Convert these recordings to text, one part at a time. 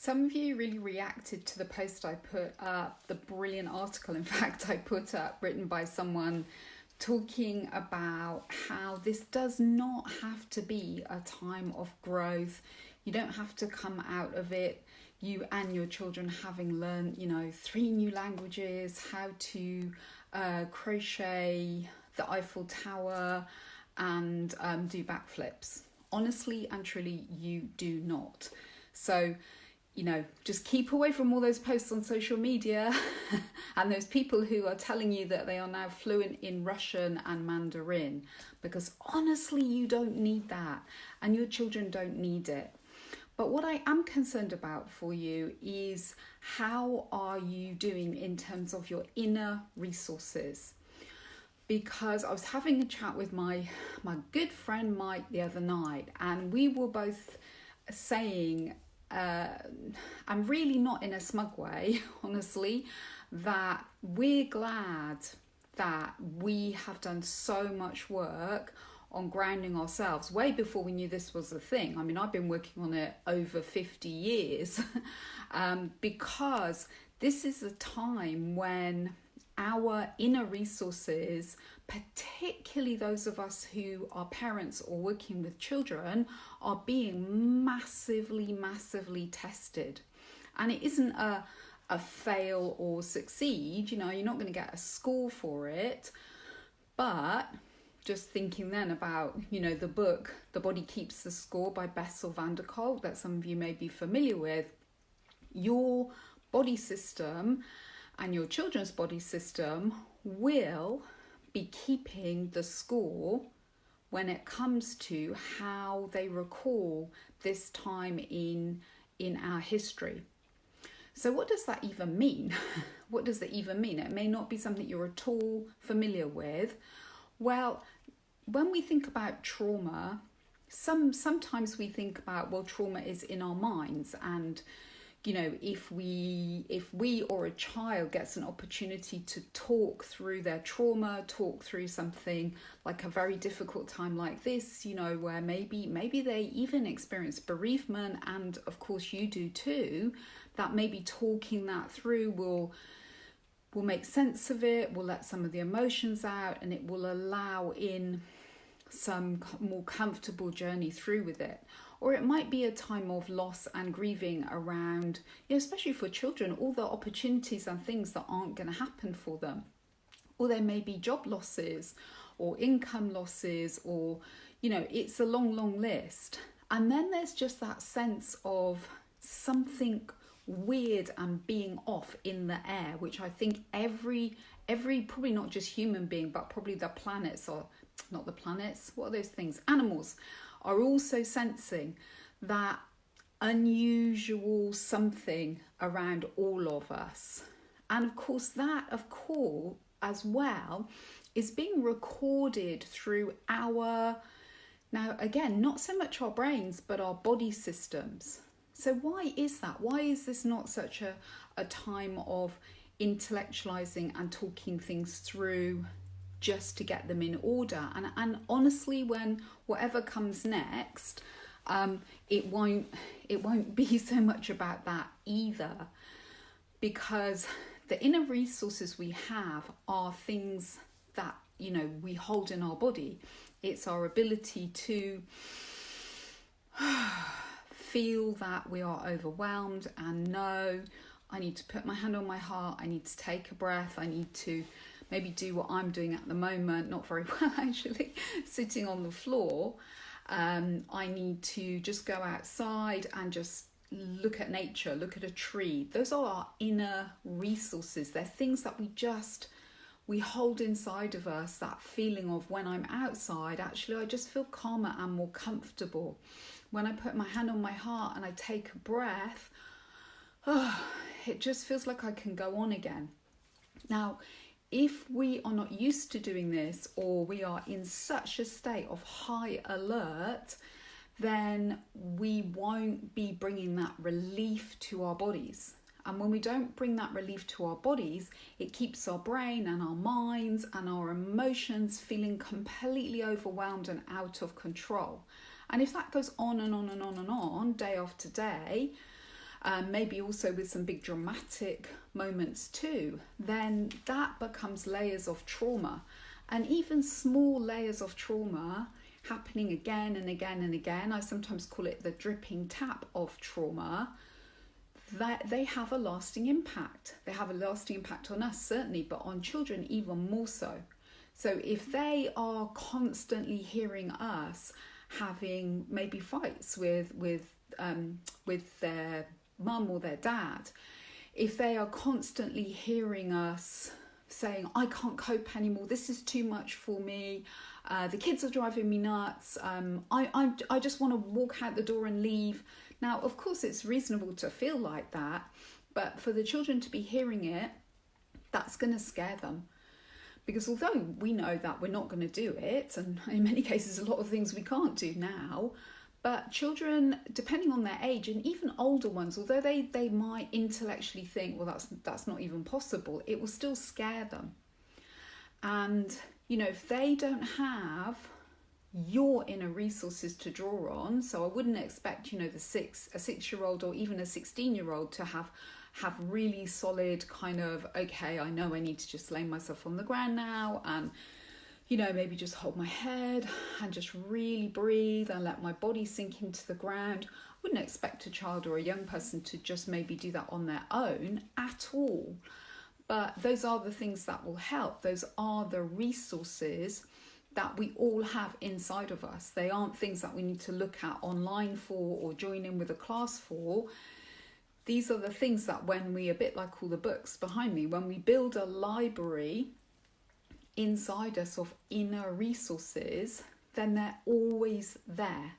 Some of you really reacted to the post I put up, the brilliant article, in fact, I put up, written by someone talking about how this does not have to be a time of growth. You don't have to come out of it, you and your children, having learned, 3 new languages, how to crochet the Eiffel Tower and do backflips. Honestly and truly, you do not. So, just keep away from all those posts on social media and those people who are telling you that they are now fluent in Russian and Mandarin, because honestly, you don't need that and your children don't need it. But what I am concerned about for you is, how are you doing in terms of your inner resources? Because I was having a chat with my good friend Mike the other night, and we were both saying, and really not in a smug way, honestly, that we're glad that we have done so much work on grounding ourselves way before we knew this was a thing. I mean, I've been working on it over 50 years because this is a time when our inner resources, particularly those of us who are parents or working with children, are being massively tested. And it isn't a fail or succeed, you're not going to get a score for it. But just thinking then about, the book, The Body Keeps the Score by Bessel van der Kolk, that some of you may be familiar with, your body system and your children's body system will be keeping the score when it comes to how they recall this time in our history. So what does that even mean? What does that even mean? It may not be something you're at all familiar with. Well, when we think about trauma, sometimes we think about, well, trauma is in our minds, and if we or a child gets an opportunity to talk through their trauma, talk through something like a very difficult time like this, where maybe they even experience bereavement, and of course you do too, that maybe talking that through will make sense of it, will let some of the emotions out, and it will allow in some more comfortable journey through with it. Or it might be a time of loss and grieving around, especially for children, all the opportunities and things that aren't going to happen for them. Or there may be job losses or income losses, or, it's a long list. And then there's just that sense of something weird and being off in the air, which I think every probably not just human being, but probably the planets, or not the planets, what are those things? Animals are also sensing that unusual something around all of us. And of course, that, as well, is being recorded through now again, not so much our brains, but our body systems. So why is that? Why is this not such a time of intellectualizing and talking things through, just to get them in order? And honestly, when whatever comes next, it won't be so much about that either, because the inner resources we have are things that we hold in our body. It's our ability to feel that we are overwhelmed and know, I need to put my hand on my heart, I need to take a breath, I need to maybe do what I'm doing at the moment, not very well actually, sitting on the floor. I need to just go outside and just look at nature, look at a tree. Those are our inner resources. They're things that we hold inside of us, that feeling of, when I'm outside, actually I just feel calmer and more comfortable. When I put my hand on my heart and I take a breath, it just feels like I can go on again. Now, if we are not used to doing this, or we are in such a state of high alert, then we won't be bringing that relief to our bodies. And when we don't bring that relief to our bodies, it keeps our brain and our minds and our emotions feeling completely overwhelmed and out of control. And if that goes on and on and on and on, day after day, maybe also with some big dramatic moments too, then that becomes layers of trauma. And even small layers of trauma happening again and again and again, I sometimes call it the dripping tap of trauma, that they have a lasting impact. They have a lasting impact on us, certainly, but on children even more so. So if they are constantly hearing us having maybe fights with their mum or their dad, if they are constantly hearing us saying, I can't cope anymore, this is too much for me, the kids are driving me nuts, I just want to walk out the door and leave. Now, of course, it's reasonable to feel like that, but for the children to be hearing it, that's going to scare them. Because although we know that we're not going to do it, and in many cases a lot of things we can't do now, but children, depending on their age, and even older ones, although they might intellectually think, well, that's not even possible, it will still scare them. And, you know, if they don't have your inner resources to draw on, so I wouldn't expect, you know, a 6-year-old or even a 16-year-old to have really solid kind of, okay, I know I need to just lay myself on the ground now and, you know, maybe just hold my head and just really breathe and let my body sink into the ground. I wouldn't expect a child or a young person to just maybe do that on their own at all. But those are the things that will help. Those are the resources that we all have inside of us. They aren't things that we need to look at online for or join in with a class for. These are the things that when we, a bit like all the books behind me, when we build a library inside us of inner resources, then they're always there.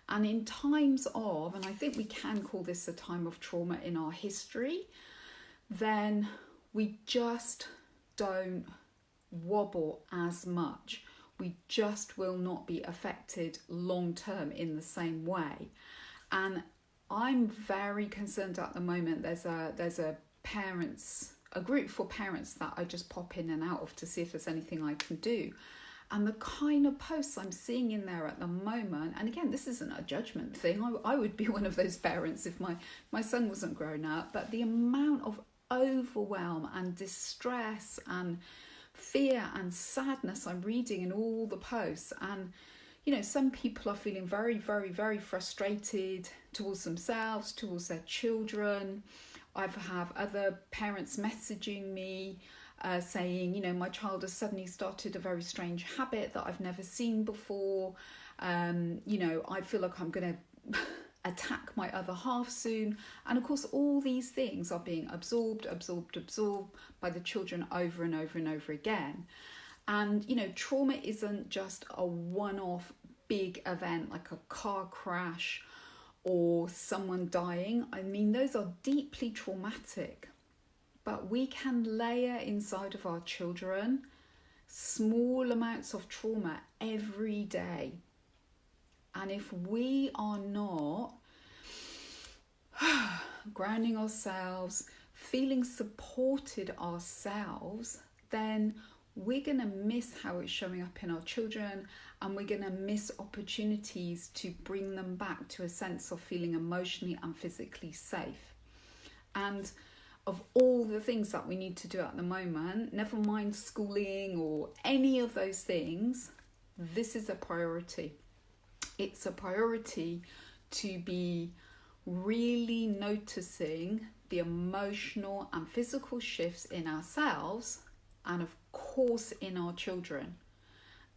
And in times of, and I think we can call this a time of trauma in our history, then we just don't wobble as much. We just will not be affected long term in the same way. And I'm very concerned at the moment. There's a group for parents that I just pop in and out of to see if there's anything I can do. And the kind of posts I'm seeing in there at the moment, and again, this isn't a judgment thing. I would be one of those parents if my son wasn't grown up. But the amount of overwhelm and distress and fear and sadness I'm reading in all the posts, and you know, some people are feeling very, very, very frustrated towards themselves, towards their children. I've had other parents messaging me saying, you know, my child has suddenly started a very strange habit that I've never seen before. You know, I feel like I'm going to attack my other half soon. And of course, all these things are being absorbed by the children over and over and over again. And, you know, trauma isn't just a one-off big event like a car crash or someone dying. I mean, those are deeply traumatic. But we can layer inside of our children small amounts of trauma every day. And if we are not grounding ourselves, feeling supported ourselves, then we're going to miss how it's showing up in our children, and we're going to miss opportunities to bring them back to a sense of feeling emotionally and physically safe. And of all the things that we need to do at the moment, never mind schooling or any of those things, this is a priority. It's a priority to be really noticing the emotional and physical shifts in ourselves and of course in our children,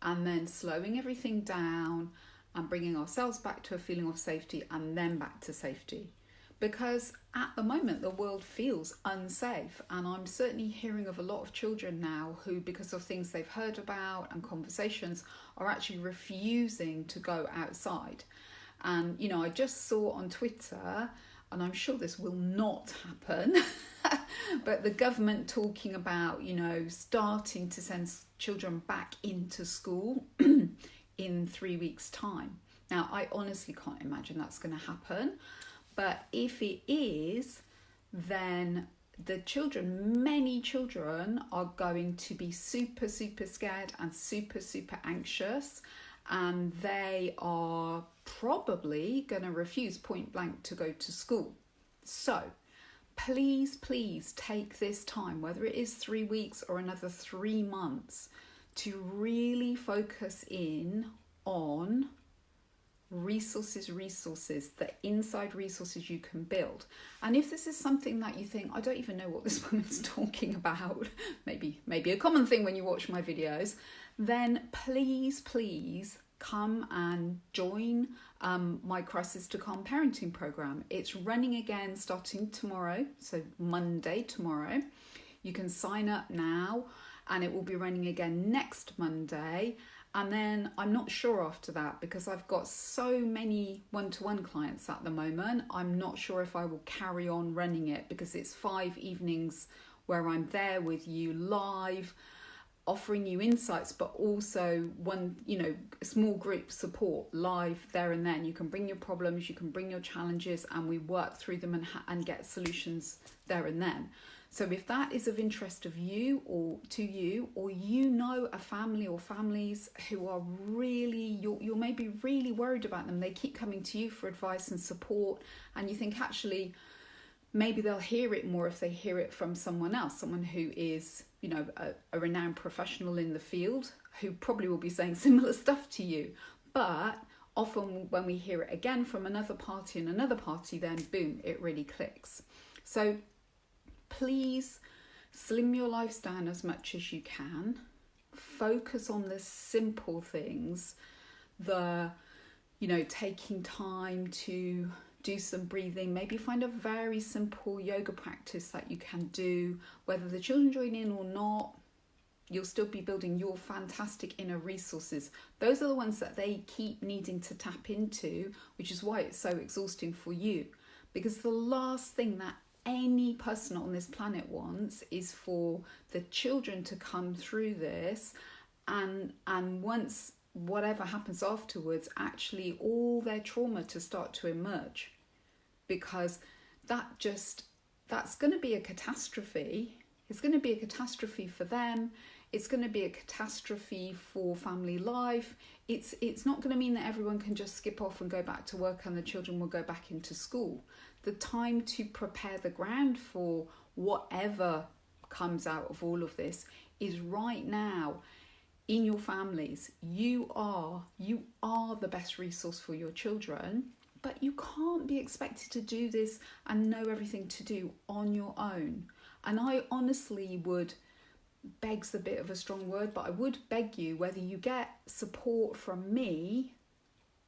and then slowing everything down and bringing ourselves back to a feeling of safety and then back to safety. Because at the moment the world feels unsafe, and I'm certainly hearing of a lot of children now who, because of things they've heard about and conversations, are actually refusing to go outside. And you know, I just saw on Twitter, and I'm sure this will not happen, but the government talking about, you know, starting to send children back into school in 3 weeks' time. Now, I honestly can't imagine that's going to happen. But if it is, then the children, many children, are going to be super, super scared and super, super anxious. And they are probably going to refuse point blank to go to school. So please take this time, whether it is 3 weeks or another 3 months, to really focus in on resources, the inside resources you can build. And if this is something that you think, I don't even know what this woman's talking about, maybe a common thing when you watch my videos, then please come and join my Crisis to Calm Parenting program. It's running again starting tomorrow, so Monday tomorrow. You can sign up now and it will be running again next Monday. And then I'm not sure after that, because I've got so many one-to-one clients at the moment. I'm not sure if I will carry on running it, because it's 5 evenings where I'm there with you live, offering you insights, but also small group support live there and then. You can bring your problems, you can bring your challenges, and we work through them and get solutions there and then. So if that is of interest of you, or you know a family or families who are really, you're maybe really worried about them, they keep coming to you for advice and support, and you think actually maybe they'll hear it more if they hear it from someone else, someone who is, a renowned professional in the field, who probably will be saying similar stuff to you. But often when we hear it again from another party and another party, then boom, it really clicks. So please slim your lives down as much as you can. Focus on the simple things, taking time to do some breathing. Maybe find a very simple yoga practice that you can do. Whether the children join in or not, you'll still be building your fantastic inner resources. Those are the ones that they keep needing to tap into, which is why it's so exhausting for you. Because the last thing that any person on this planet wants is for the children to come through this, and once whatever happens afterwards, actually all their trauma to start to emerge, because that's going to be a catastrophe. It's going to be a catastrophe for them. It's going to be a catastrophe for family life. It's not going to mean that everyone can just skip off and go back to work and the children will go back into school. The time to prepare the ground for whatever comes out of all of this is right now in your families. You are the best resource for your children, but you can't be expected to do this and know everything to do on your own. And I honestly would, beg's a bit of a strong word, but I would beg you, whether you get support from me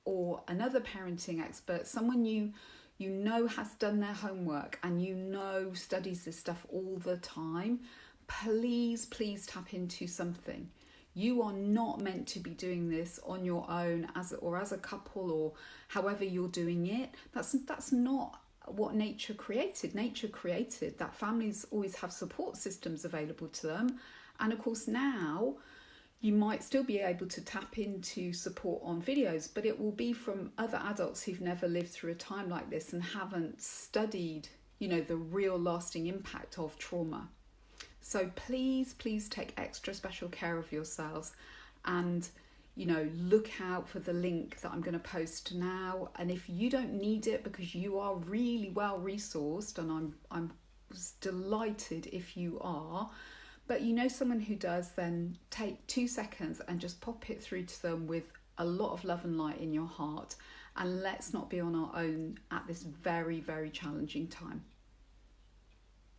or another parenting expert, someone you know has done their homework and studies this stuff all the time, please tap into something. You are not meant to be doing this on your own as a couple, or however you're doing it. That's not what nature created. Nature created that families always have support systems available to them. And of course now you might still be able to tap into support on videos, but it will be from other adults who've never lived through a time like this and haven't studied, the real lasting impact of trauma. So please take extra special care of yourselves, and look out for the link that I'm going to post now. And if you don't need it because you are really well resourced, and I'm delighted if you are, but someone who does, then take 2 seconds and just pop it through to them with a lot of love and light in your heart. And let's not be on our own at this very, very challenging time.